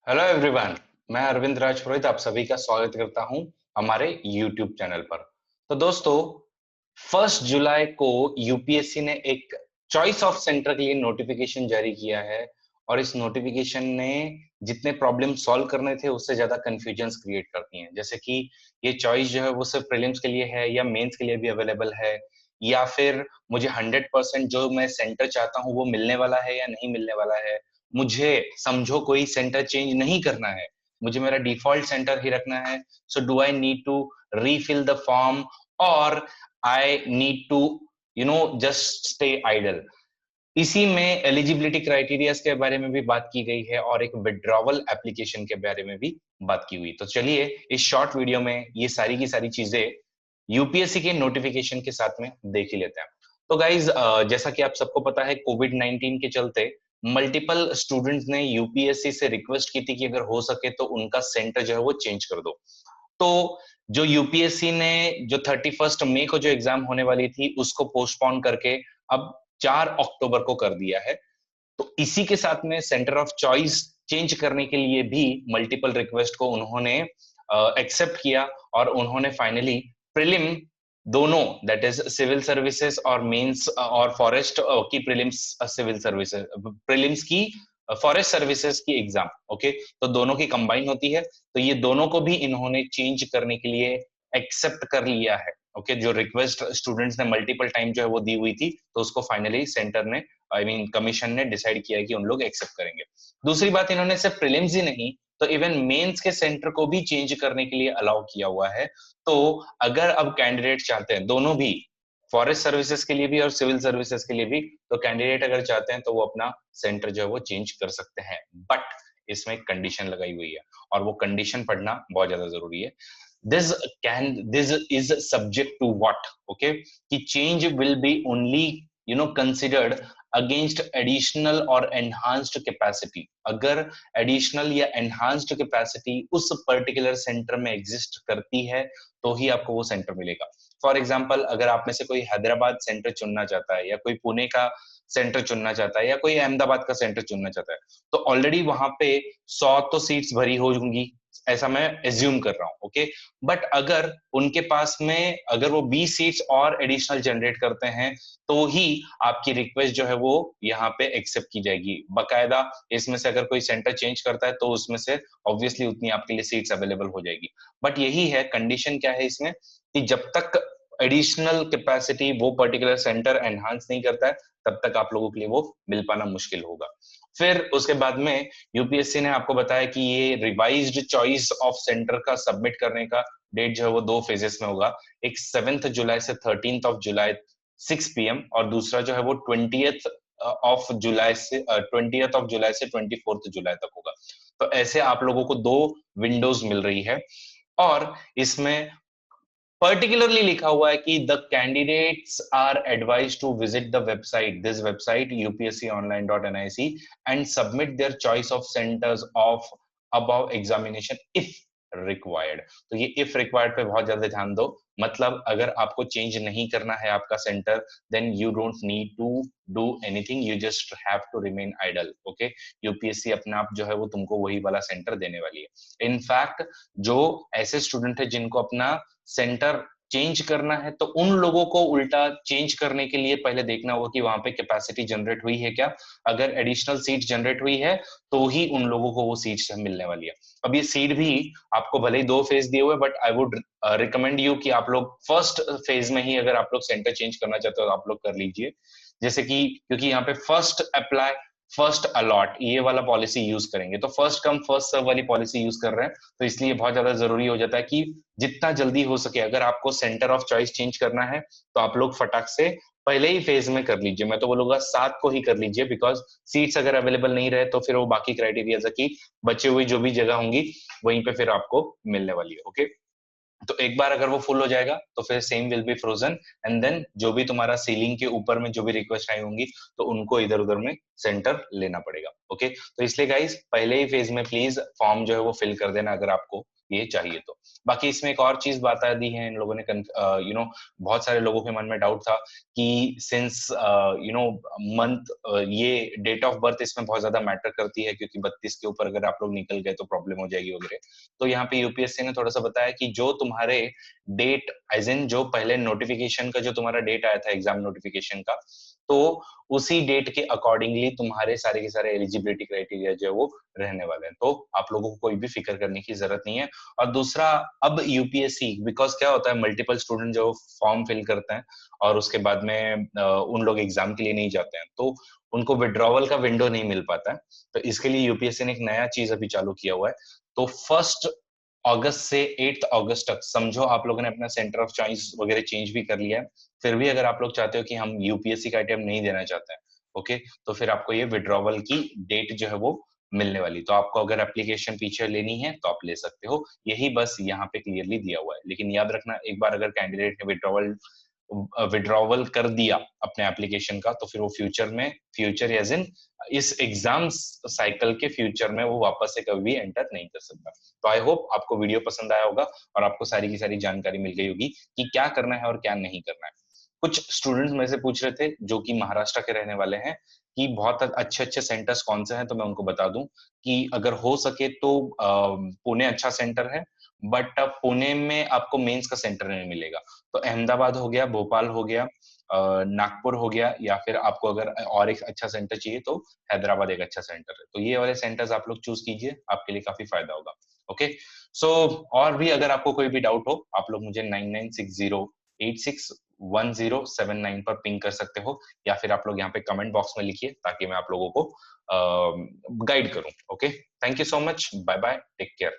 Hello everyone. मैं अरविंद राज पुरोहित आप सभी का स्वागत करता हूं हमारे यूट्यूब चैनल पर। तो दोस्तों, 1 जुलाई को यूपीएससी ने एक चॉइस ऑफ सेंटर के लिए नोटिफिकेशन जारी किया है और इस नोटिफिकेशन ने जितने प्रॉब्लम सॉल्व करने थे उससे ज्यादा कंफ्यूजन्स क्रिएट करती हैं। जैसे कि ये चॉइस जो है वो सिर्फ प्रीलिम्स के लिए है या मेंस के लिए भी अवेलेबल है, या फिर मुझे 100% जो मैं सेंटर चाहता हूँ वो मिलने वाला है या नहीं मिलने वाला है। मुझे समझो कोई सेंटर चेंज नहीं करना है, मुझे मेरा डिफॉल्ट सेंटर ही रखना है। So do I need to refill the form और I need to just stay idle. इसी में एलिजिबिलिटी क्राइटेरियाज के बारे में भी बात की गई है और एक विड्रॉवल एप्लीकेशन के बारे में भी बात की हुई। तो चलिए इस शॉर्ट वीडियो में ये सारी की सारी चीजें यूपीएससी के नोटिफिकेशन के साथ में देख ही लेते हैं। तो गाइज, जैसा कि आप सबको पता है, कोविड-19 के चलते मल्टीपल स्टूडेंट्स ने यूपीएससी से रिक्वेस्ट की थी कि अगर हो सके तो उनका सेंटर जो है वो चेंज कर दो। तो जो यूपीएससी ने जो 31 मई को जो एग्जाम होने वाली थी उसको पोस्टपोन करके अब 4 अक्टूबर को कर दिया है। तो इसी के साथ में सेंटर ऑफ चॉइस चेंज करने के लिए भी मल्टीपल रिक्वेस्ट को उन्होंने एक्सेप्ट किया और उन्होंने फाइनली प्रीलिम दोनों, दैट इज सिविल सर्विसेज और मेंस और फॉरेस्ट की प्रीलिम्स, सिविल सर्विसेज प्रीलिम्स की फॉरेस्ट सर्विसेज की एग्जाम, ओके, तो दोनों की कंबाइन होती है। तो ये दोनों को भी इन्होंने चेंज करने के लिए एक्सेप्ट कर लिया है। ओके, जो रिक्वेस्ट स्टूडेंट्स ने मल्टीपल टाइम जो है वो दी हुई थी, तो उसको फाइनली सेंटर ने, आई मीन कमीशन ने डिसाइड किया कि उन लोग एक्सेप्ट करेंगे। दूसरी बात, इन्होंने सिर्फ प्रीलिम्स ही नहीं तो इवन मेंस के सेंटर को भी चेंज करने के लिए अलाउ किया हुआ है। तो अगर अब कैंडिडेट चाहते हैं दोनों भी, फॉरेस्ट सर्विसेज के लिए भी और सिविल सर्विसेज के लिए भी, तो कैंडिडेट अगर चाहते हैं तो वो अपना सेंटर जो है वो चेंज कर सकते हैं। बट इसमें एक कंडीशन लगाई हुई है और वो कंडीशन पढ़ना बहुत ज्यादा जरूरी है। this is subject to what, okay, कि change will be only considered against additional और enhanced capacity। अगर additional या enhanced capacity उस पर्टिकुलर सेंटर में एग्जिस्ट करती है तो ही आपको वो सेंटर मिलेगा। फॉर एग्जाम्पल, अगर आप में से कोई हैदराबाद सेंटर चुनना चाहता है या कोई पुणे का सेंटर चुनना चाहता है या कोई अहमदाबाद का सेंटर चुनना चाहता है, तो ऑलरेडी वहां पे 100 तो सीट्स भरी हो होंगी, ऐसा मैं एज्यूम कर रहा हूँ, ओके। बट अगर उनके पास में अगर वो 20 सीट्स और एडिशनल जनरेट करते हैं तो ही आपकी रिक्वेस्ट जो है वो यहाँ पे एक्सेप्ट की जाएगी। बकायदा इसमें से अगर कोई सेंटर चेंज करता है तो उसमें से ऑब्वियसली उतनी आपके लिए सीट्स अवेलेबल हो जाएगी। बट यही है कंडीशन, क्या है इसमें, कि जब तक एडिशनल कैपेसिटी वो पर्टिकुलर सेंटर एनहांस नहीं करता है तब तक आप लोगों के लिए वो मिल पाना मुश्किल होगा। फिर उसके बाद में यूपीएससी ने आपको बताया कि ये रिवाइज्ड चॉइस ऑफ सेंटर का सबमिट करने का डेट जो है वो 2 फेजेस में होगा। एक 7 जुलाई से 13 जुलाई 6 PM और दूसरा जो है वो 20th ऑफ जुलाई से 24th जुलाई तक होगा। तो ऐसे आप लोगों को 2 विंडोज मिल रही है और इसमें पर्टिकुलरली लिखा हुआ है कि the candidates are advise to visit the website, this website upsconline.nic and submit their choice of centres of above examination if required. तो ये इफ रिक्वायर्ड पे बहुत ज्यादा ध्यान दो। मतलब अगर आपको चेंज नहीं करना है आपका centre, then you don't need to do anything, you just have to remain idle, okay. UPSC अपने आप जो है वो तुमको वही वाला सेंटर देने वाली है। इनफैक्ट जो ऐसे स्टूडेंट है जिनको अपना सेंटर चेंज करना है, तो उन लोगों को उल्टा चेंज करने के लिए पहले देखना होगा कि वहां पे कैपेसिटी जनरेट हुई है क्या। अगर एडिशनल सीट जनरेट हुई है तो ही उन लोगों को वो सीट मिलने वाली है। अब ये सीट भी आपको भले ही 2 फेज दिए हुए, but I would recommend you कि आप लोग फर्स्ट फेज में ही अगर आप लोग सेंटर चेंज करना चाहते हो तो आप लोग कर लीजिए। जैसे कि क्योंकि यहाँ पे फर्स्ट अप्लाई फर्स्ट अलॉट ये वाला पॉलिसी यूज करेंगे, तो फर्स्ट कम फर्स्ट सर्व वाली पॉलिसी यूज कर रहे हैं, तो इसलिए बहुत ज्यादा जरूरी हो जाता है कि जितना जल्दी हो सके अगर आपको सेंटर ऑफ चॉइस चेंज करना है तो आप लोग फटाक से पहले ही फेज में कर लीजिए। मैं तो बोलूंगा 7 को ही कर लीजिए, बिकॉज सीट्स अगर अवेलेबल नहीं रहे तो फिर वो बाकी क्राइटेरिया की बचे हुई जो भी जगह होंगी वहीं पे फिर आपको मिलने वाली है, ओके। तो एक बार अगर वो फुल हो जाएगा तो फिर same will be frozen and then जो भी तुम्हारा सीलिंग के ऊपर में जो भी रिक्वेस्ट आई होंगी तो उनको इधर उधर में सेंटर लेना पड़ेगा, ओके। तो इसलिए गाइस पहले ही फेज में प्लीज फॉर्म जो है वो फिल कर देना अगर आपको ये चाहिए तो। बाकी इसमें एक और चीज बता दी है इन लोगों ने, बहुत सारे लोगों के मन में डाउट था कि सिंस मंथ, ये डेट ऑफ बर्थ इसमें बहुत ज्यादा मैटर करती है, क्योंकि 32 के ऊपर अगर आप लोग निकल गए तो प्रॉब्लम हो जाएगी वगैरह। तो यहाँ पे यूपीएससी ने थोड़ा सा बताया कि जो तुम्हारे डेट एज इन जो पहले नोटिफिकेशन का जो तुम्हारा डेट आया था एग्जाम नोटिफिकेशन का, तो उसी डेट के अकॉर्डिंगली तुम्हारे सारे के सारे एलिजिबिलिटी क्राइटेरिया जो है वो रहने वाले हैं। तो आप लोगों को कोई भी फिक्र करने की जरूरत नहीं है। और दूसरा, अब यूपीएससी, बिकॉज क्या होता है मल्टीपल स्टूडेंट जो फॉर्म फिल करते हैं और उसके बाद में उन लोग एग्जाम के लिए नहीं जाते हैं, तो उनको विड्रॉवल का विंडो नहीं मिल पाता है। तो इसके लिए यूपीएससी ने एक नया चीज अभी चालू किया हुआ है। तो 1 अगस्त से 8 अगस्त तक, समझो आप लोगों ने अपना सेंटर ऑफ चॉइस वगैरह चेंज भी कर लिया है, फिर भी अगर आप लोग चाहते हो कि हम यूपीएससी का अटेम्प्ट नहीं देना चाहते हैं, ओके, तो फिर आपको ये विड्रॉवल की डेट जो है वो मिलने वाली। तो आपको अगर एप्लीकेशन पीछे लेनी है तो आप ले सकते हो, यही बस यहाँ पे क्लियरली दिया हुआ है। लेकिन याद रखना, एक बार अगर कैंडिडेट ने विड्रॉवल कर दिया अपने एप्लीकेशन का, तो फिर वो फ्यूचर एज इन इस एग्जाम साइकिल के फ्यूचर में वो वापस से कभी भी एंटर नहीं कर सकता। तो आई होप आपको वीडियो पसंद आया होगा और आपको सारी की सारी जानकारी मिल गई होगी कि क्या करना है और क्या नहीं करना है। कुछ स्टूडेंट्स में से पूछ रहे थे जो कि महाराष्ट्र के रहने वाले हैं कि बहुत अच्छे अच्छे सेंटर्स कौन से हैं, तो मैं उनको बता दूं कि अगर हो सके तो पुणे अच्छा सेंटर है, बट पुणे में आपको मेंस का सेंटर नहीं मिलेगा। तो अहमदाबाद हो गया, भोपाल हो गया, नागपुर हो गया, या फिर आपको अगर और एक अच्छा सेंटर चाहिए तो हैदराबाद एक अच्छा सेंटर है। तो ये वाले सेंटर्स आप लोग चूज कीजिए, आपके लिए काफी फायदा होगा। ओके, सो और भी अगर आपको कोई भी डाउट हो, आप लोग मुझे 9960861079 पर पिंग कर सकते हो, या फिर आप लोग यहाँ पे कमेंट बॉक्स में लिखिए ताकि मैं आप लोगों को गाइड करूं। Okay, thank you so much, bye bye, take care.